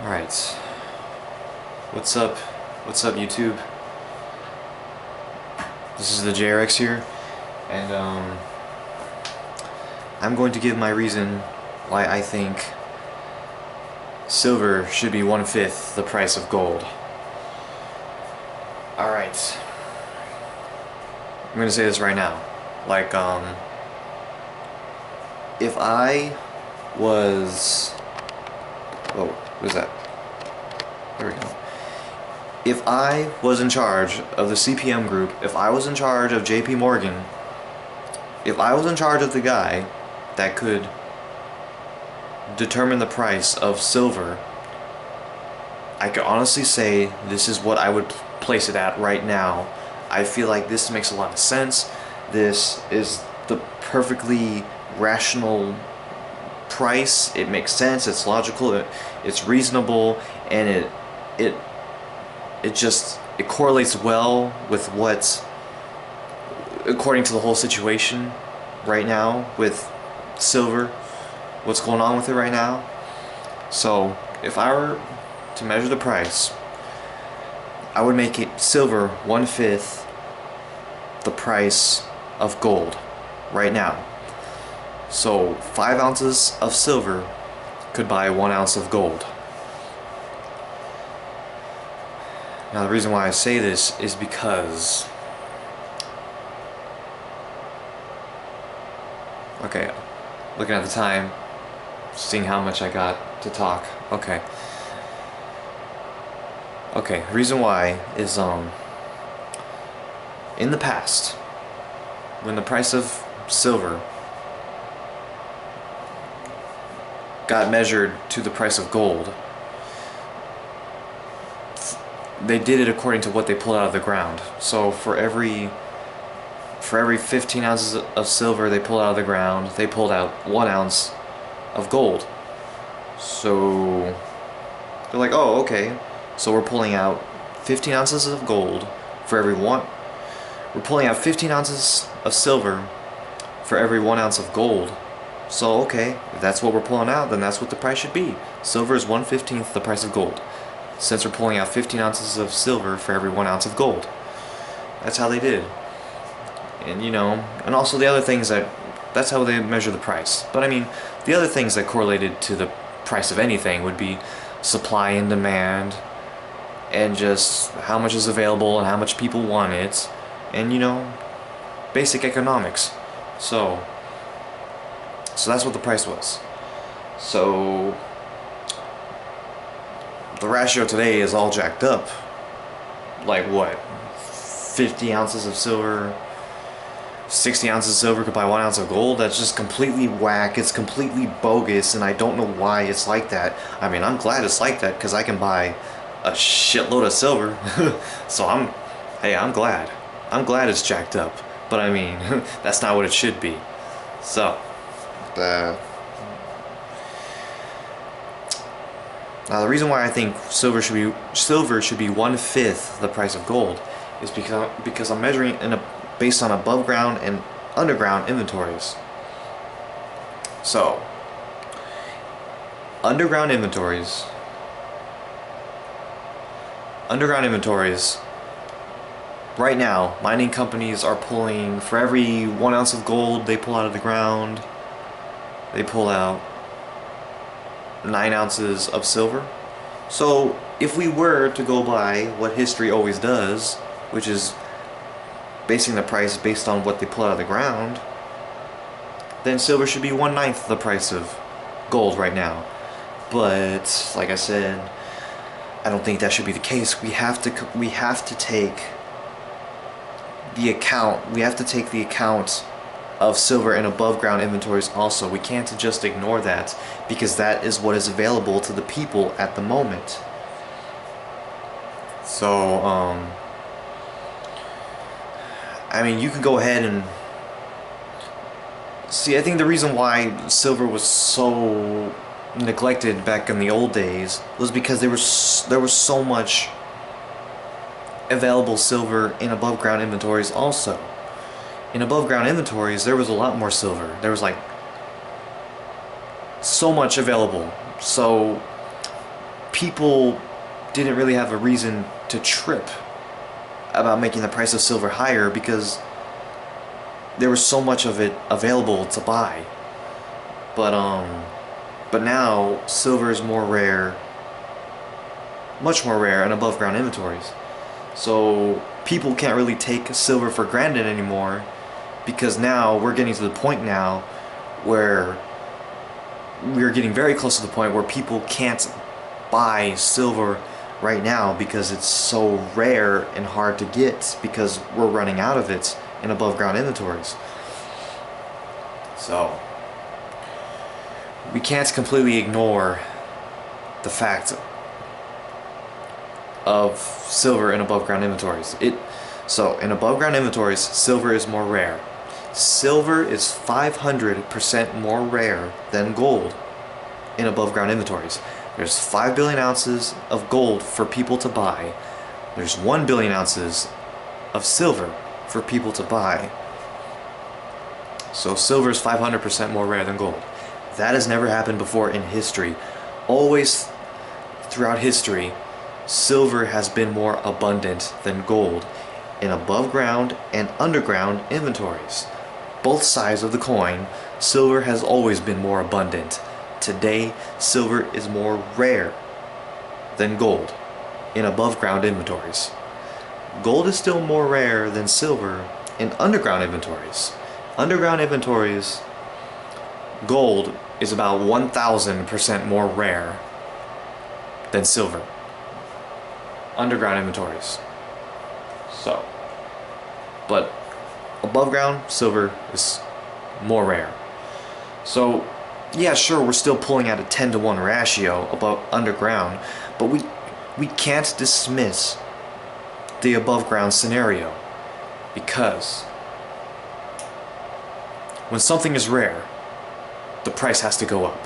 Alright. What's up? What's up, YouTube? This is the JRX here, and I'm going to give my reason why I think silver should be 1/5 the price of gold. Alright. I'm gonna say this right now. Like, if I was... Oh, what is that? There we go. If I was in charge of the CPM group, if I was in charge of JP Morgan, if I was in charge of the guy that could determine the price of silver, I could honestly say this is what I would place it at right now. I feel like this makes a lot of sense. This is the perfectly rational price. It makes sense, it's logical, it's reasonable, and it correlates well with what, according to the whole situation right now with silver, what's going on with it right now. So if I were to measure the price, I would make it silver 1/5 the price of gold right now. So 5 ounces of silver could buy 1 ounce of gold. Now the reason why I say this is because, okay, looking at the time, seeing how much I got to talk. Okay, the reason why is in the past, when the price of silver got measured to the price of gold, they did it according to what they pulled out of the ground. So for every 15 ounces of silver they pulled out of the ground, they pulled out 1 ounce of gold. So they're like, oh, okay, so we're pulling out 15 ounces of gold for every one. We're pulling out 15 ounces of silver for every 1 ounce of gold. So okay, if that's what we're pulling out, then that's what the price should be. Silver is 1/15 the price of gold, since we're pulling out 15 ounces of silver for every 1 ounce of gold. That's how they did. And you know, and also the other things that's how they measure the price. But I mean, the other things that correlated to the price of anything would be supply and demand, and just how much is available and how much people want it, and you know, basic economics. So that's what the price was. So the ratio today is all jacked up. Like what? 50 ounces of silver, 60 ounces of silver could buy 1 ounce of gold? That's just completely whack. It's completely bogus, and I don't know why it's like that. I mean, I'm glad it's like that because I can buy a shitload of silver. So I'm glad. I'm glad it's jacked up. But I mean, that's not what it should be. So now the reason why I think silver should be 1/5 the price of gold is because I'm measuring based on above ground and underground inventories. So underground inventories right now, mining companies are pulling, for every 1 ounce of gold they pull out of the ground, they pull out 9 ounces of silver. So if we were to go by what history always does, which is basing the price based on what they pull out of the ground, then silver should be 1/9 the price of gold right now. But like I said, I don't think that should be the case. We have to take the account of silver and above ground inventories also. We can't just ignore that, because that is what is available to the people at the moment. So I mean, you can go ahead and see, I think the reason why silver was so neglected back in the old days was because there was so much available silver in above ground inventories also. In above ground inventories there was a lot more silver. There was like so much available. So people didn't really have a reason to trip about making the price of silver higher because there was so much of it available to buy. But now silver is more rare, much more rare in above ground inventories. So people can't really take silver for granted anymore, because now we're getting to the point now where we're getting very close to the point where people can't buy silver right now because it's so rare and hard to get, because we're running out of it in above ground inventories. So we can't completely ignore the fact of silver in above ground inventories. So in above ground inventories, silver is more rare. Silver is 500% more rare than gold in above ground inventories. There's 5 billion ounces of gold for people to buy. There's 1 billion ounces of silver for people to buy. So silver is 500% more rare than gold. That has never happened before in history. Always throughout history, silver has been more abundant than gold in above ground and underground inventories. Both sides of the coin, silver has always been more abundant. Today, silver is more rare than gold in above ground inventories. Gold is still more rare than silver in underground inventories. Underground inventories, gold is about 1,000% more rare than silver. Underground inventories. So, but above ground, silver is more rare. So, yeah, sure, we're still pulling at a 10-to-1 ratio above underground, but we can't dismiss the above ground scenario, because when something is rare, the price has to go up.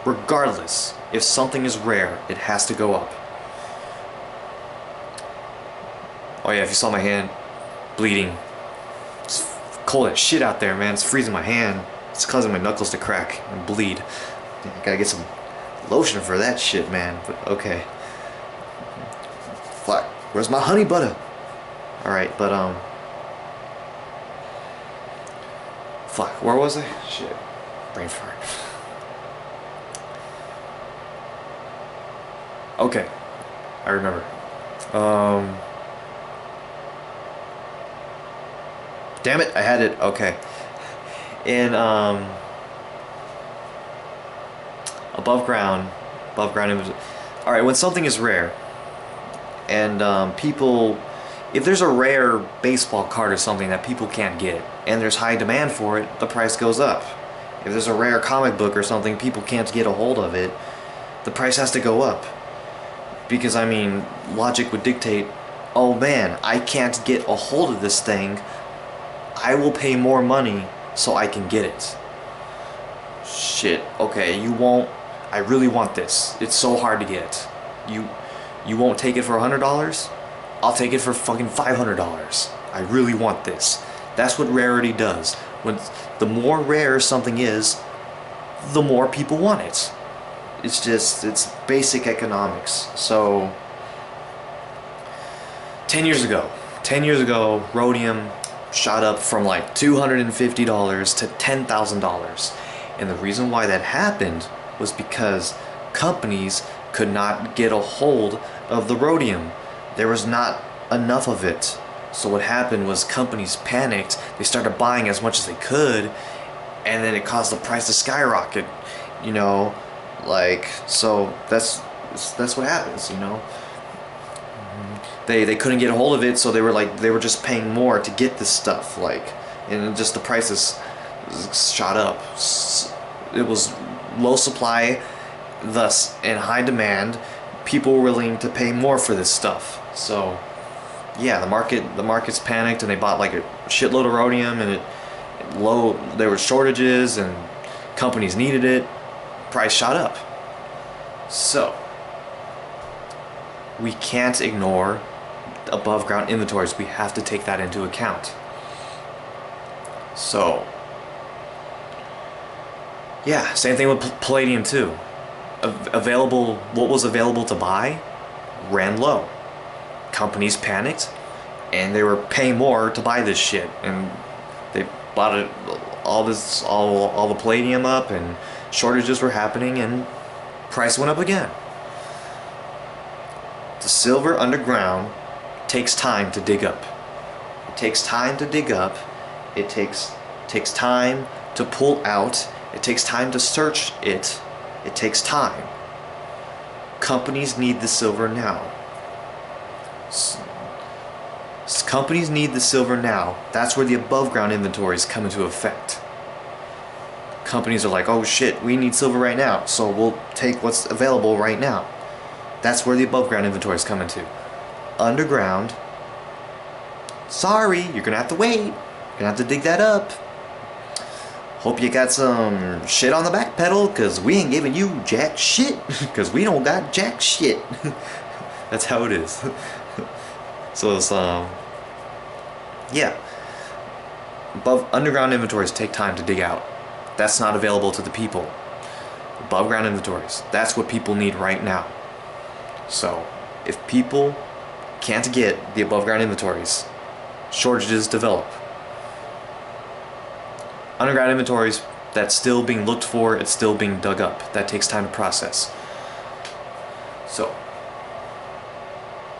Regardless, if something is rare, it has to go up. Oh yeah, if you saw my hand bleeding, it's cold as shit out there, man. It's freezing my hand. It's causing my knuckles to crack and bleed. I gotta get some lotion for that shit, man. But okay. Fuck. Where's my honey butter? Alright, but fuck, where was I? Shit. Brain fart. Okay. I remember. Damn it, I had it. Okay. In above ground images. All right, when something is rare, and people, if there's a rare baseball card or something that people can't get, and there's high demand for it, the price goes up. If there's a rare comic book or something, people can't get a hold of it, the price has to go up. Because I mean, logic would dictate, oh man, I can't get a hold of this thing, I will pay more money so I can get it. Shit, okay, you won't. I really want this. It's so hard to get. You won't take it for $100? I'll take it for fucking $500. I really want this. That's what rarity does. When the more rare something is, the more people want it. It's basic economics. So 10 years ago, rhodium shot up from like $250 to $10,000. And the reason why that happened was because companies could not get a hold of the rhodium. There was not enough of it. So what happened was companies panicked. They started buying as much as they could, and then it caused the price to skyrocket. You know, like, so that's what happens, you know. They couldn't get a hold of it, so they were just paying more to get this stuff, like, and just the prices shot up. It was low supply, thus in high demand. People were willing to pay more for this stuff. So yeah, the market's panicked, and they bought like a shitload of rhodium, and there were shortages, and companies needed it. Price shot up. So we can't ignore above ground inventories. We have to take that into account. So yeah, same thing with palladium too. what was available to buy ran low. Companies panicked, and they were paying more to buy this shit, and they bought it all the palladium up, and shortages were happening, and price went up again. The silver underground takes time to dig up. It takes time to dig up. It takes time to pull out. It takes time to search it. It takes time. Companies need the silver now. Companies need the silver now. That's where the above ground inventories come into effect. Companies are like, oh shit, we need silver right now, so we'll take what's available right now. That's where the above ground inventories come into. Underground, sorry, you're gonna have to wait. You're gonna have to dig that up. Hope you got some shit on the back pedal, cause we ain't giving you jack shit, cause we don't got jack shit. That's how it is. So it's yeah. Above underground inventories take time to dig out. That's not available to the people. Above ground inventories, that's what people need right now. So if people can't get the above ground inventories, shortages develop. Underground inventories, that's still being looked for, it's still being dug up. That takes time to process. So,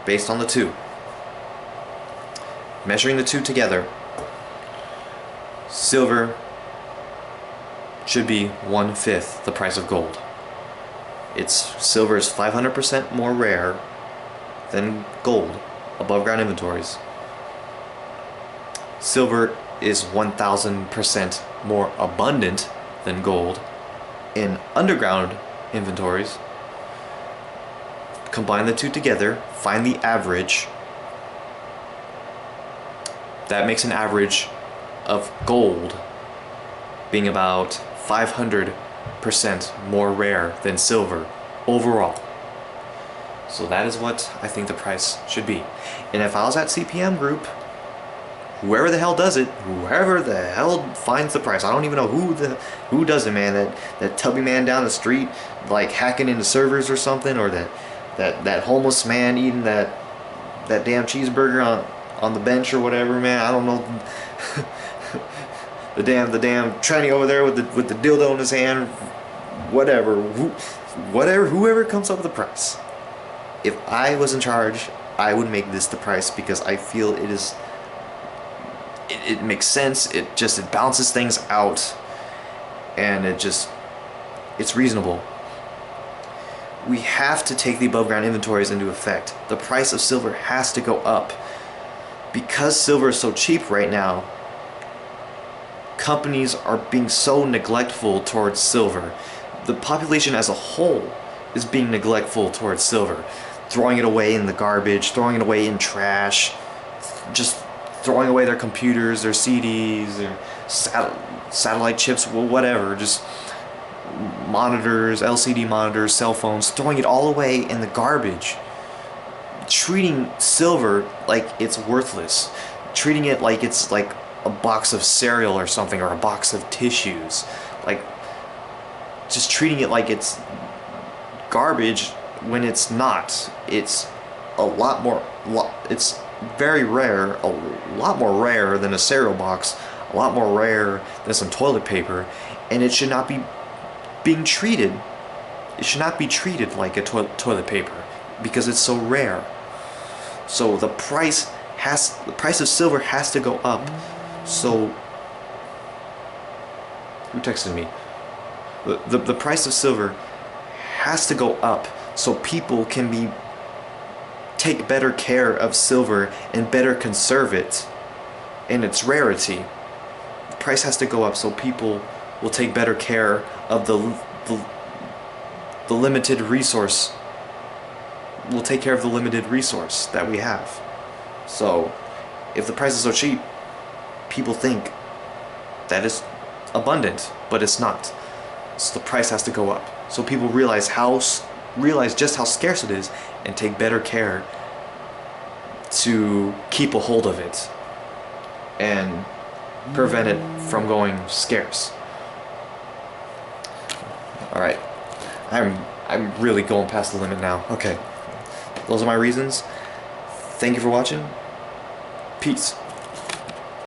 based on the two, measuring the two together, silver should be 1/5 the price of gold. Silver is 500% more rare than gold above ground inventories. Silver is 1000% more abundant than gold in underground inventories. Combine the two together, find the average. That makes an average of gold being about 500% more rare than silver overall. So that is what I think the price should be. And if I was at CPM Group, whoever the hell does it, whoever the hell finds the price, I don't even know who does it, man. That tubby man down the street, like hacking into servers or something, or that homeless man eating that damn cheeseburger on the bench or whatever, man. I don't know. the damn tranny over there with the dildo in his hand, whoever comes up with the price. If I was in charge, I would make this the price, because I feel it makes sense. It balances things out, and it's reasonable. We have to take the above ground inventories into effect. The price of silver has to go up. Because silver is so cheap right now, companies are being so neglectful towards silver. The population as a whole is being neglectful towards silver, throwing it away in the garbage, throwing it away in trash, just throwing away their computers, their CDs, their satellite chips, whatever, just monitors, LCD monitors, cell phones, throwing it all away in the garbage, treating silver like it's worthless, treating it like it's like a box of cereal or something, or a box of tissues, like just treating it like it's garbage when it's not. It's a lot more, it's very rare, a lot more rare than a cereal box, a lot more rare than some toilet paper, and it should not be being treated, it should not be treated like a toilet paper, because it's so rare. So the price of silver has to go up. So who texted me? The price of silver has to go up so people can take better care of silver and better conserve it and its rarity. The price has to go up so people will take better care of the limited resource. Will take care of the limited resource that we have. So if the price is so cheap, people think that it's abundant, but it's not. So the price has to go up so people realize just how scarce it is, and take better care to keep a hold of it and prevent it from going scarce. Alright, I'm really going past the limit now. Okay. Those are my reasons. Thank you for watching. Peace.